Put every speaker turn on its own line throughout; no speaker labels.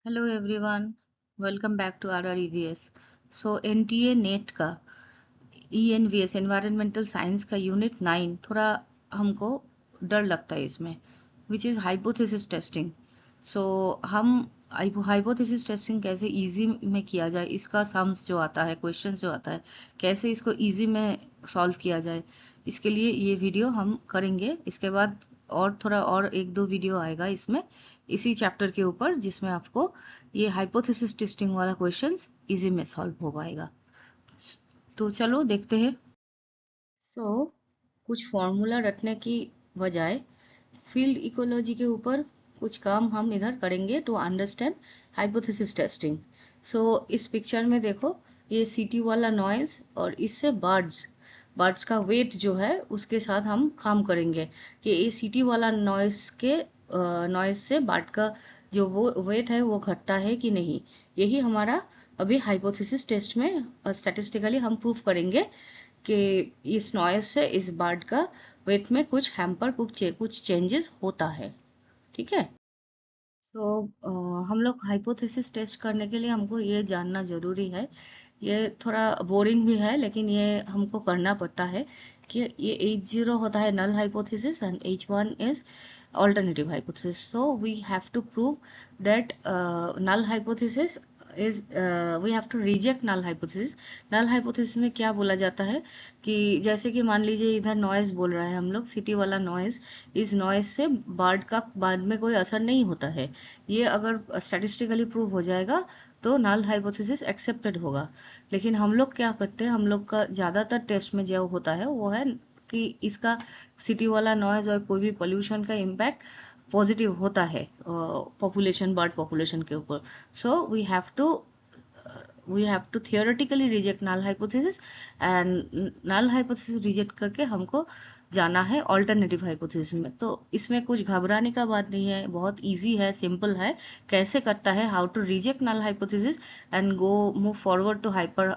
Hello everyone, welcome back to our EVS. So NTA NET का ENVS environmental science का unit 9 थोड़ा हमको डर लगता है इसमें, which is hypothesis testing. So हम हाइपोथेसिस टेस्टिंग कैसे इजी में किया जाए, इसका सम्स जो आता है, क्वेश्चंस जो आता है, कैसे इसको इजी में सॉल्व किया जाए, इसके लिए ये वीडियो हम करेंगे। इसके बाद और थोड़ा और एक दो वीडियो आएगा इसमें, इसी चैप्टर के ऊपर, जिसमें आपको ये हाइपोथेसिस टेस्टिंग वाला क्वेश्चंस इजी में सॉल्व हो पाएगा। तो चलो देखते हैं। कुछ फॉर्मूला रटने की बजाय फील्ड इकोलॉजी के ऊपर कुछ काम हम इधर करेंगे टू अंडरस्टैंड हाइपोथेसिस टेस्टिंग। इस पिक्चर में देखो, ये सिटी वाला नॉइज और इससे बर्ड्स का वेट जो है उसके साथ हम काम करेंगे कि ये सिटी वाला नॉइज से बर्ड का जो वो वेट है वो घटता है कि नहीं। यही हमारा अभी हाइपोथेसिस टेस्ट में स्टैटिस्टिकली हम प्रूफ करेंगे कि इस नॉइज से इस बर्ड का वेट में कुछ हैम्पर कुछ चेंजेस होता है। ठीक है। हम लोग हाइपोथेसिस टेस्ट करने के लिए हमको ये जानना जरूरी है, ये थोड़ा बोरिंग भी है लेकिन ये हमको करना पड़ता है, कि ये H0 होता है null hypothesis and H1 is alternative hypothesis. So we have to prove that null hypothesis is we have to reject null hypothesis. null hypothesis में क्या बोला जाता है कि जैसे कि मान लीजिए इधर नॉइज बोल रहा है हम लोग, सिटी वाला नॉइज, इस नॉइज से बर्ड में कोई असर नहीं होता है। ये अगर स्टैटिस्टिकली प्रूव हो जाएगा तो नल हाइपोथेसिस एक्सेप्टेड होगा। लेकिन हम लोग क्या करते हैं, हम लोग का ज़्यादातर टेस्ट में जो होता है वो है कि इसका सिटी वाला नॉइज और कोई भी पोल्यूशन का इम्पैक्ट पॉजिटिव होता है पॉपुलेशन, बर्ड पॉपुलेशन के ऊपर। So we have to theoretically reject null hypothesis, and null hypothesis reject करके हमको जाना है ऑल्टरनेटिव हाइपोथेसिस में। तो इसमें कुछ घबराने का बात नहीं है, बहुत इजी है, सिंपल है। कैसे करता है, how to reject null hypothesis and go move forward to hyper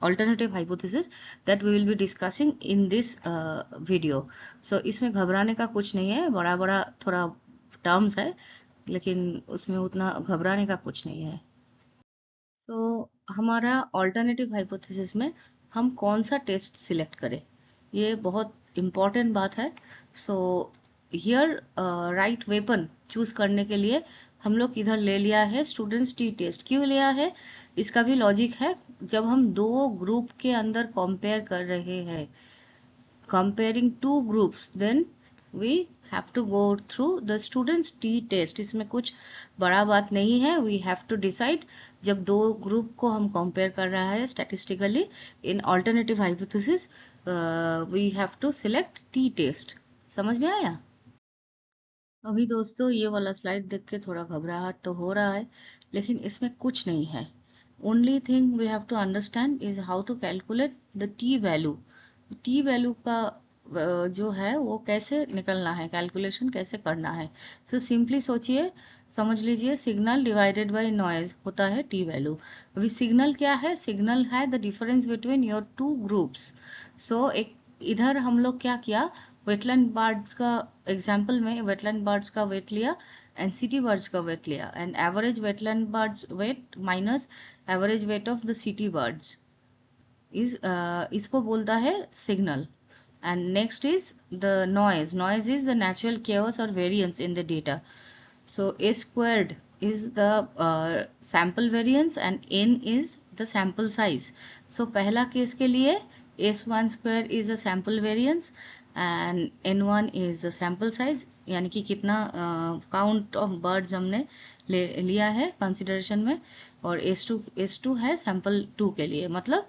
alternative hypothesis, that we will be discussing in this video. इसमें घबराने का कुछ नहीं है, बड़ा बड़ा थोड़ा टर्म्स है लेकिन उसमें उतना घबराने का कुछ नहीं है। हमारा ऑल्टरनेटिव हाइपोथेसिस में हम कौन सा टेस्ट सिलेक्ट करें, ये बहुत इम्पॉर्टेंट बात है। So here right weapon choose करने के लिए हम लोग इधर ले लिया है स्टूडेंट्स टी टेस्ट। क्यों लिया है, इसका भी लॉजिक है। जब हम दो ग्रुप के अंदर कंपेयर कर रहे हैं, comparing two groups, then we have to go through the students t test। इसमें कुछ बड़ा बात नहीं है। we have to decide, जब दो ग्रुप को हम कंपेयर कर रहा है statistically in alternative hypothesis, we have to select t test। समझ में आया? अभी दोस्तों ये वाला स्लाइड देख के थोड़ा घबराहट तो हो रहा है, लेकिन इसमें कुछ नहीं है। Only thing we have to understand is how to calculate the T value. T value का जो है वो कैसे निकलना है, कैलकुलेशन कैसे करना है। सिंपली सोचिए, समझ लीजिए, सिग्नल डिवाइडेड बाय नॉइज होता है टी वैल्यू। अभी सिग्नल क्या है, सिग्नल है the difference between your two groups. एक इधर हम लोग क्या किया, वेटलैंड बर्ड्स का एग्जाम्पल में वेटलैंड बर्ड्स का वेट लिया एंड सिटी बर्ड्स का वेट लिया, and average wetland birds wait minus average weight of the city birds is इसको बोलता है signal. And next is the noise is the natural chaos और variance in the data. A squared is the sample variance and n is the sample size. पहला case के लिए S1 square is a sample variance and N1 is the sample size, यानी कि कितना count of birds हमने लिया है consideration में, और S2 है सैंपल 2 के लिए, मतलब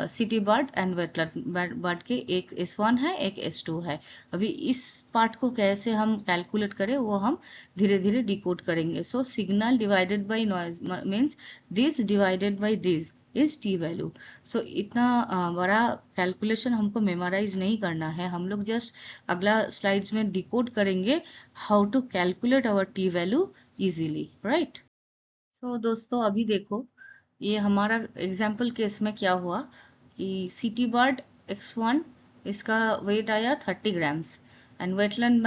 city bird and wetland bird के एक S1 है एक S2 है। अभी इस पार्ट को कैसे हम कैलकुलेट करें वो हम धीरे धीरे डिकोड करेंगे। Signal divided by noise means this divided by this is T value. इतना बड़ा कैलकुलेशन हमको मेमोराइज नहीं करना है, हम लोग जस्ट अगला स्लाइड्स में डिकोड करेंगे how to calculate our T value easily, right. दोस्तों अभी देखो, ये हमारा एग्जाम्पल केस में क्या हुआ कि सिटी बर्ड X1, इसका वेट आया 30 ग्राम्स, एंड वेटलैंड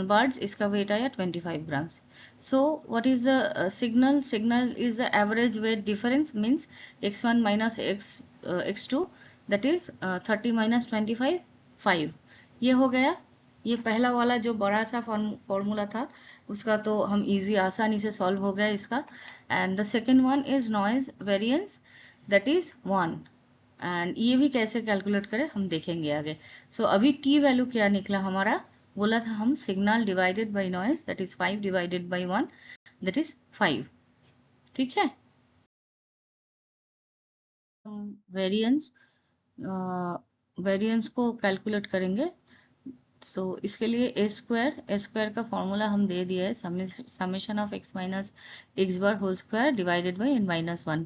बर्ड्स इसका वेट आया 25 grams. So what is the signal? Signal is the average weight difference, means x1 minus x2, that is 30 minus 25 5. ये हो गया. ये पहला वाला जो बड़ा सा फॉर्मूला था उसका तो हम इजी आसानी से सॉल्व हो गया इसका. And the second one is noise variance, that is 1. And ये भी कैसे कैलकुलेट करें हम देखेंगे आगे. सो अभी टी वैल्यू क्या निकला हमारा, बोला था हम signal divided by noise, that is 5 divided by 1, that is 5. ठीक है. हम वेरिएंस को कैलकुलेट करेंगे. सो इसके लिए ए स्क्वायर का फॉर्मूला हम दे दिया है, summation of X minus X bar whole square divided by n-1.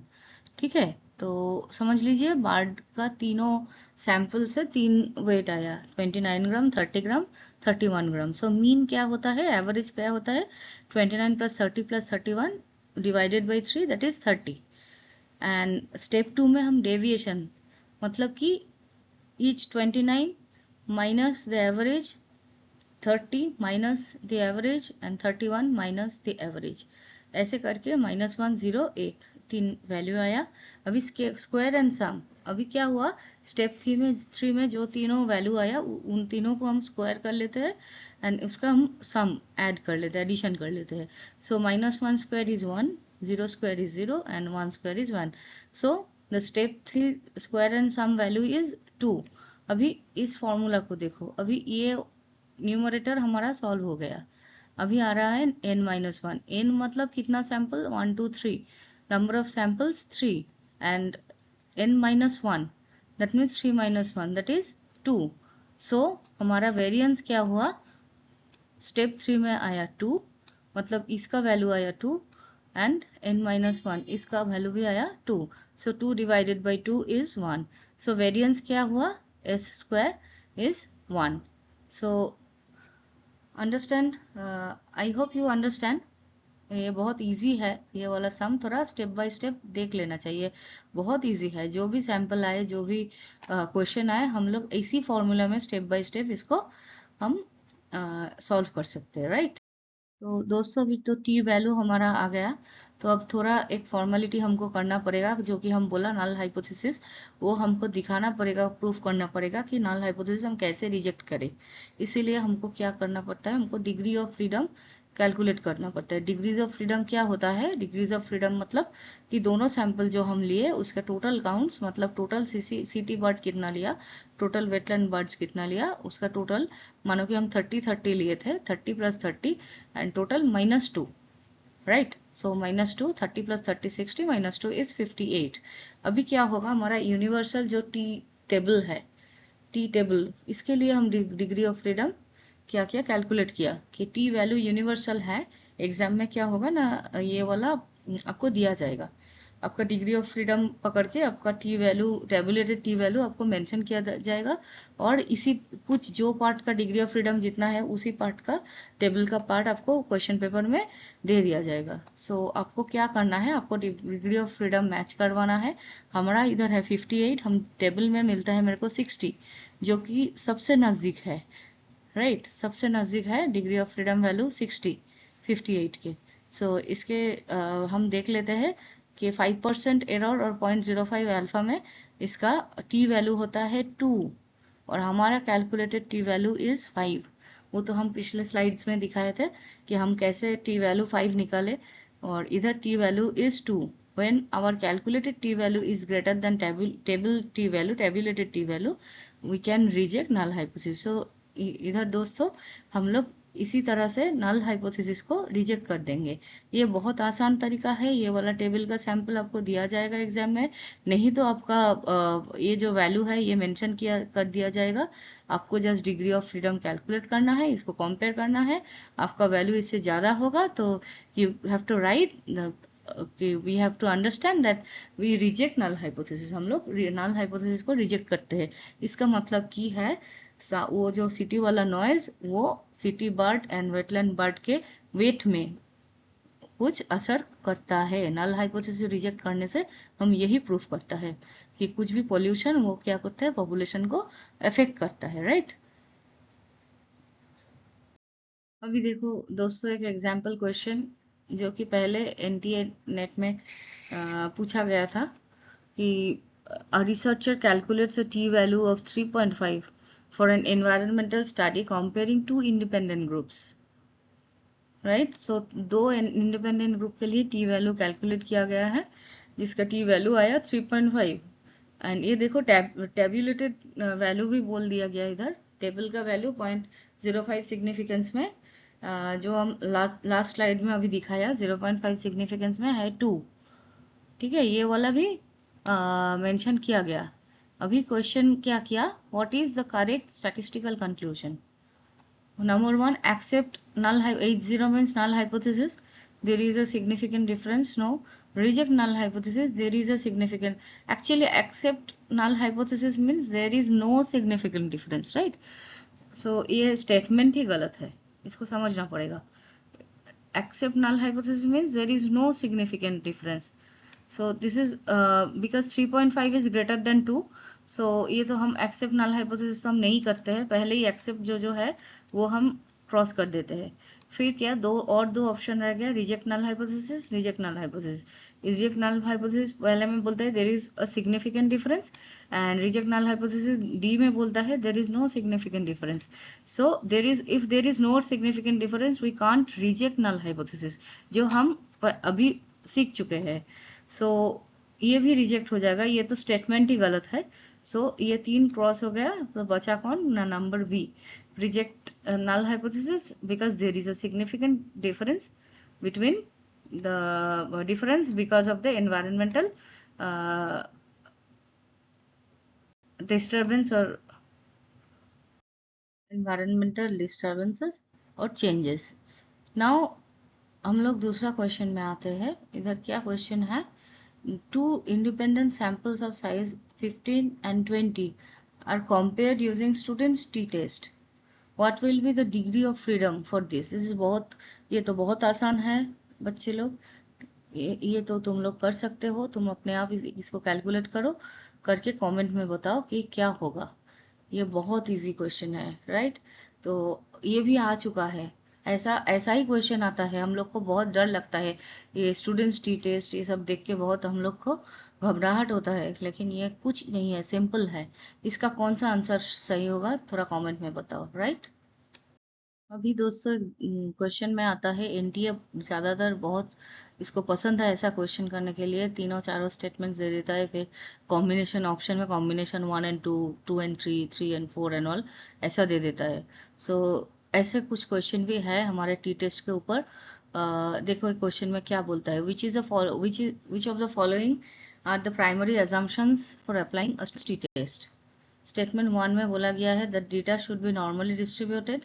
ठीक है. तो समझ लीजिए बार्ड का तीनों सैंपल से 3 वेट आया, 29 ग्राम, 30 ग्राम, 31 ग्राम. सो मीन क्या होता है, एवरेज क्या होता है, 29 plus 30 plus 31 divided by 3, that is 30. And step 2 में हम डेविएशन, मतलब कि each 29 minus the average, 30 minus the average and 31 minus the average, ऐसे करके -1 0 1 3 वैल्यू आया. अभी स्क्वायर एंड सम, अभी क्या हुआ, स्टेप 3 में जो तीनों वैल्यू आया उन तीनों को हम स्क्वायर कर लेते हैं एंड उसका हम सम ऐड कर लेते हैं, एडिशन कर लेते हैं. So -1 square is 1, 0 square is 0 and 1 square is 1. So the step 3 square and sum value is 2. अभी इस फॉर्मूला को देखो, अभी ये न्यूमरेटर हमारा सॉल्व हो गया. अभी आ रहा है n-1. n मतलब कितना sample, 1 2 3, number of samples 3, and n-1, that means 3 - 1, that is 2. सो हमारा वेरिएंस क्या हुआ, स्टेप 3 में आया 2, मतलब इसका वैल्यू आया 2 एंड n-1 इसका वैल्यू भी आया 2. सो 2 divided by 2 is 1. So variance क्या हुआ, S square is 1. So understand, I hope you understand. ये बहुत इजी है, ये वाला सम थोड़ा स्टेप बाय स्टेप देख लेना चाहिए, बहुत इजी है. जो भी सैंपल आए, जो भी क्वेश्चन आए, हम लोग इसी फॉर्मूला में स्टेप बाय स्टेप इसको हम सॉल्व कर सकते हैं, राइट. तो दोस्तों अभी तो टी वैल्यू हमारा आ गया. तो अब थोड़ा एक फॉर्मेलिटी हमको करना पड़ेगा, जो कि हम बोला नल हाइपोथेसिस, वो हमको दिखाना पड़ेगा, प्रूफ करना पड़ेगा कि नल हाइपोथेसिस हम कैसे रिजेक्ट करें. इसीलिए हमको क्या करना पड़ता है, हमको डिग्री ऑफ फ्रीडम कैलकुलेट करना पड़ता है. डिग्रीज ऑफ फ्रीडम क्या होता है, डिग्रीज ऑफ फ्रीडम मतलब कि दोनों सैंपल जो हम लिए उसका टोटल काउंट्स, मतलब टोटल सीटी बर्ड कितना लिया, टोटल वेटलैंड बर्ड्स कितना लिया, उसका टोटल, मानो कि हम 30 लिए थे, 30 plus 30 and total -2, right. So -2, 30 plus 30 60, -2 is 58. अभी क्या होगा, हमारा यूनिवर्सल जो टी टेबल है, टी टेबल, इसके लिए हम डिग्री ऑफ फ्रीडम क्या किया, कैलकुलेट किया कि टी वैल्यू यूनिवर्सल है. एग्जाम में क्या होगा ना, ये वाला आपको दिया जाएगा, आपका डिग्री ऑफ फ्रीडम पकड़ के आपका T value, tabulated T value आपको मेंशन किया जाएगा, और इसी कुछ जो पार्ट का डिग्री ऑफ फ्रीडम जितना है उसी पार्ट का टेबल का पार्ट आपको क्वेश्चन पेपर में दे दिया जाएगा. सो आपको क्या करना है, आपको डिग्री ऑफ फ्रीडम मैच करवाना है. हमारा इधर है 58, हम टेबल में मिलता है मेरे को 60, जो कि सबसे नज़दीक है, राइट. सबसे नज़दीक है डिग्री ऑफ फ्रीडम वैल्यू 60 58 के. सो इसके हम देख लेते हैं कि 5% एरर और 0.05 अल्फा में इसका टी वैल्यू होता है 2, और हमारा कैलकुलेटेड टी वैल्यू इज 5. वो तो हम पिछले स्लाइड्स में दिखाए थे कि हम कैसे टी वैल्यू 5 निकाले, और इधर T value is 2. when our calculated t value is greater than tabulated t value, we can reject null hypothesis. So इधर दोस्तों हम लोग इसी तरह से नल हाइपोथेसिस को रिजेक्ट कर देंगे. ये बहुत आसान तरीका है. ये वाला टेबल का सैंपल आपको दिया जाएगा एग्जाम में, नहीं तो आपका ये जो वैल्यू है ये मेंशन किया कर दिया जाएगा. आपको just degree of freedom calculate करना है, इसको कंपेयर करना है. आपका वैल्यू इससे ज़्यादा होगा तो you have to write, we have to understand that we reject null hypothesis. हम लोग नल हाइपोथेसिस को रिजेक्ट करते हैं. इसका मतलब की है वो जो सिटी वाला नॉइज वो city bird and wetland bird के वेट में कुछ असर करता है. नल हाइपोथेसिस रिजेक्ट करने से हम यही प्रूफ करता है कि कुछ भी पोल्यूशन वो क्या करता है, पॉपुलेशन को अफेक्ट करता है, राइट. अभी देखो दोस्तों, एक एग्जाम्पल क्वेश्चन जो कि पहले एनटीए नेट में पूछा गया था कि a researcher calculates a t value of 3.5 for an environmental study comparing two independent groups, right. So दो इंडिपेंडेंट ग्रुप के लिए टी वैल्यू कैलकुलेट किया गया है जिसका टी वैल्यू आया 3.5। एंड ये देखो टेबुलेटेड वैल्यू भी बोल दिया गया इधर, टेबल का वैल्यू 0.05 सिग्निफिकेंस में जो हम लास्ट स्लाइड में अभी दिखाया 0.5 सिग्निफिकेंस में है 2। ठीक है, ये वाला भी मेंशन किया गया। अभी क्वेश्चन क्या किया, what is the correct statistical conclusion. Number one, accept null H0 means null hypothesis. There is a significant difference. No. Reject null hypothesis. There is a significant. Actually, accept null hypothesis means there is no significant difference, right? So ये statement ही गलत है, इसको समझना पड़ेगा। Accept null hypothesis means there is no significant difference. So this is because 3.5 is greater than 2. So ये तो हम accept null hypothesis तो हम नहीं करते हैं, पहले ही एक्सेप्ट जो है वो हम क्रॉस कर देते हैं। फिर क्या, दो ऑप्शन रह गया, reject null hypothesis, reject null hypothesis. Reject null hypothesis पहले में बोलता है there is a significant difference, and reject null hypothesis D में बोलता है there is no significant difference. So if there is no significant difference we can't reject null hypothesis, जो हम अभी सीख चुके हैं। सो ये भी रिजेक्ट हो जाएगा, ये तो स्टेटमेंट ही गलत है। सो ये तीन क्रॉस हो गया, तो बचा कौन ना, number B, reject null hypothesis because there is a significant difference between the difference because of the environmental uh, disturbance or environmental disturbances और changes। now हम लोग दूसरा क्वेश्चन में आते हैं। इधर क्या क्वेश्चन है, two independent samples of size 15 and 20 are compared using students t-test. What will be the degree of freedom for this? This is ये तो बहुत आसान है बच्चे लोग, ये तो तुम लोग कर सकते हो, तुम अपने आप इसको कैलकुलेट करो, करके कमेंट में बताओ कि क्या होगा। ये बहुत इजी क्वेश्चन है, राइट। तो ये भी आ चुका है, ऐसा ऐसा ही क्वेश्चन आता है, हम लोग को बहुत डर लगता है, ये स्टूडेंट्स टी टेस्ट ये सब देख के बहुत हम लोग को घबराहट होता है, लेकिन ये कुछ नहीं है, सिंपल है। इसका कौन सा आंसर सही होगा थोड़ा कमेंट में बताओ, राइट। अभी दोस्तों क्वेश्चन में आता है, एनटीए ज्यादातर बहुत इसको पसंद है ऐसा क्वेश्चन करने के लिए, तीनों चारों स्टेटमेंट्स दे देता है, फिर कॉम्बिनेशन ऑप्शन में कॉम्बिनेशन 1 and 2, 2 and 3, 3 and 4 ऐसा दे देता है। सो ऐसे कुछ क्वेश्चन भी है हमारे टी टेस्ट के ऊपर। देखो क्वेश्चन में क्या बोलता है, which of the following are the primary assumptions for applying a T test. Statement 1 में बोला गया है the data should be normally distributed.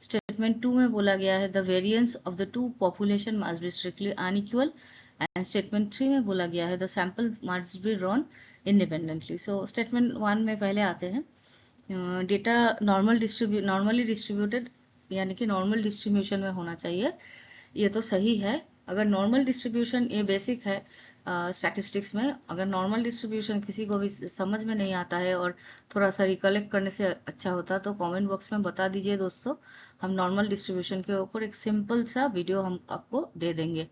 Statement 2 में बोला गया है the variance of the two population must be strictly unequal. And statement 3 में बोला गया है the sample must be drawn independently. So statement 1 में पहले आते हैं, डेटा नॉर्मली डिस्ट्रीब्यूटेड यानी कि नॉर्मल डिस्ट्रीब्यूशन में होना चाहिए, ये तो सही है। अगर नॉर्मल डिस्ट्रीब्यूशन, ये बेसिक है स्टैटिस्टिक्स में, अगर नॉर्मल डिस्ट्रीब्यूशन किसी को भी समझ में नहीं आता है और थोड़ा सा रिकलेक्ट करने से अच्छा होता तो कमेंट बॉक्स में बता दीजिए दोस्तों, हम नॉर्मल डिस्ट्रीब्यूशन के ऊपर एक सिंपल सा वीडियो हम आपको दे देंगे,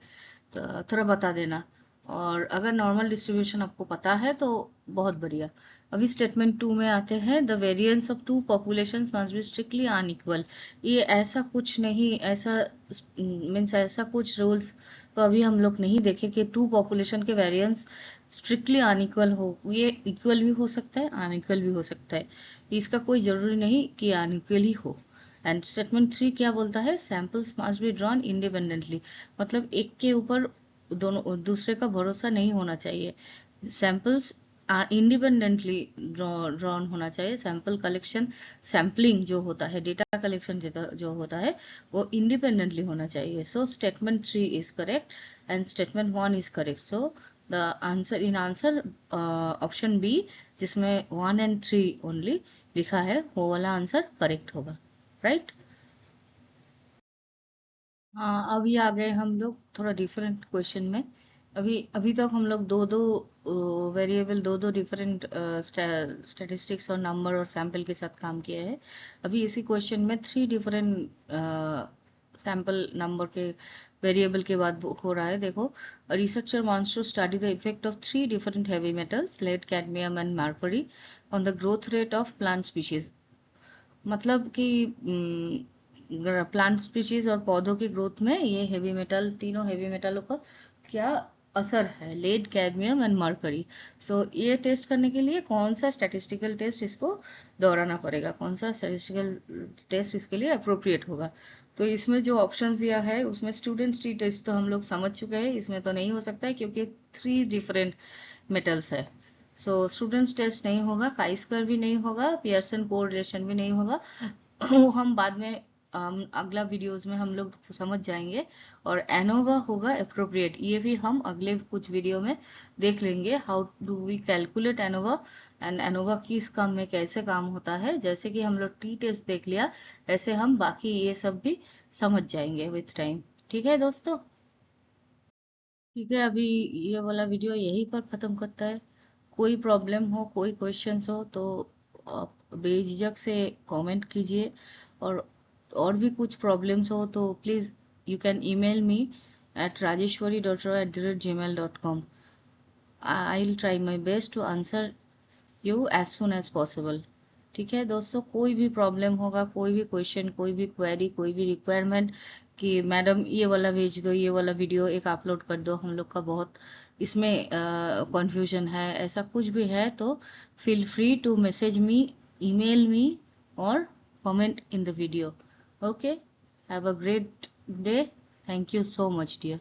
तो थोड़ा बता देना। और अगर नॉर्मल डिस्ट्रीब्यूशन आपको पता है तो बहुत बढ़िया। अभी स्टेटमेंट 2 में आते हैं, the variance of two populations must be strictly unequal. ये ऐसा कुछ नहीं, ऐसा मीन्स ऐसा कुछ रूल्स तो अभी हम लोग नहीं देखे कि टू पॉपुलेशन के वेरिएंस स्ट्रिक्टली अनइक्वल हो। ये इक्वल भी हो सकता है, अनइक्वल भी हो सकता है, इसका कोई जरूरी नहीं कि अनइक्वल ही हो। एंड स्टेटमेंट 3 क्या बोलता है, samples must be drawn independently, मतलब एक के ऊपर दोनों दूसरे का भरोसा नहीं होना चाहिए। सैंपल्स इंडिपेंडेंटली ड्रॉन होना चाहिए। सैंपल कलेक्शन, सैम्पलिंग जो होता है, डेटा कलेक्शन जो होता है वो इंडिपेंडेंटली होना चाहिए। So statement 3 is correct and statement 1 is correct. So the answer option B, जिसमें 1 and 3 ओनली लिखा है, वो वाला आंसर करेक्ट होगा, राइट। हाँ, अभी आ गए हम लोग थोड़ा डिफरेंट क्वेश्चन में। अभी अभी तक हम लोग दो दो वेरिएबल, दो दो डिफरेंट स्टैटिस्टिक्स और नंबर और सैंपल के साथ काम किया है। अभी इसी क्वेश्चन में थ्री डिफरेंट सैंपल नंबर के वेरिएबल के बाद हो रहा है। देखो, researcher wants to study the effect of 3 different heavy metals lead, cadmium and mercury on the growth rate of plant species. मतलब कि प्लांट स्पीशीज और पौधों की ग्रोथ में ये हेवी मेटल, तीनों हेवी मेटलों का क्या असर है, लेड, कैडमियम एंड मर्करी। सो ये टेस्ट करने के लिए कौन सा स्टैटिस्टिकल टेस्ट इसको दोहराना पड़ेगा, कौन सा स्टैटिस्टिकल टेस्ट इसके लिए अप्रोप्रिएट होगा। तो इसमें जो ऑप्शंस दिया है उसमें स्टूडेंट ट्री टेस्ट तो हम लोग समझ चुके हैं, इसमें तो नहीं हो सकता है क्योंकि 3 डिफरेंट मेटल्स है। सो स्टूडेंट्स टेस्ट नहीं होगा, काई स्क्वायर भी नहीं होगा, पियर्सन कोरिलेशन भी नहीं होगा। वो हम बाद में अगला वीडियोस में हम लोग समझ जाएंगे। और एनोवा होगा अप्रोप्रिएट, ये भी हम अगले कुछ वीडियो में देख लेंगे, how do we calculate ANOVA and ANOVA किस काम में कैसे काम होता है। जैसे कि हम लोग टी टेस्ट देख लिया, ऐसे हम बाकी ये सब भी समझ जाएंगे विथ टाइम। ठीक है दोस्तों, ठीक है, अभी ये वाला वीडियो यहीं पर ख़त्म करता है। कोई प्रॉब्लम हो, कोई क्वेश्चंस हो तो आप बेझिझक से कमेंट कीजिए। और भी कुछ प्रॉब्लम्स हो तो please you can email me at rajeshwari.roy@gmail.com. I'll try my best to answer you as soon as possible. ठीक है दोस्तों, कोई भी प्रॉब्लम होगा, कोई भी क्वेश्चन, कोई भी क्वेरी, कोई भी रिक्वायरमेंट कि मैडम ये वाला भेज दो, ये वाला वीडियो एक अपलोड कर दो, हम लोग का बहुत इसमें कंफ्यूजन है, ऐसा कुछ भी है तो feel free to message me, email me और comment in the video. Okay, have a great day, thank you so much dear.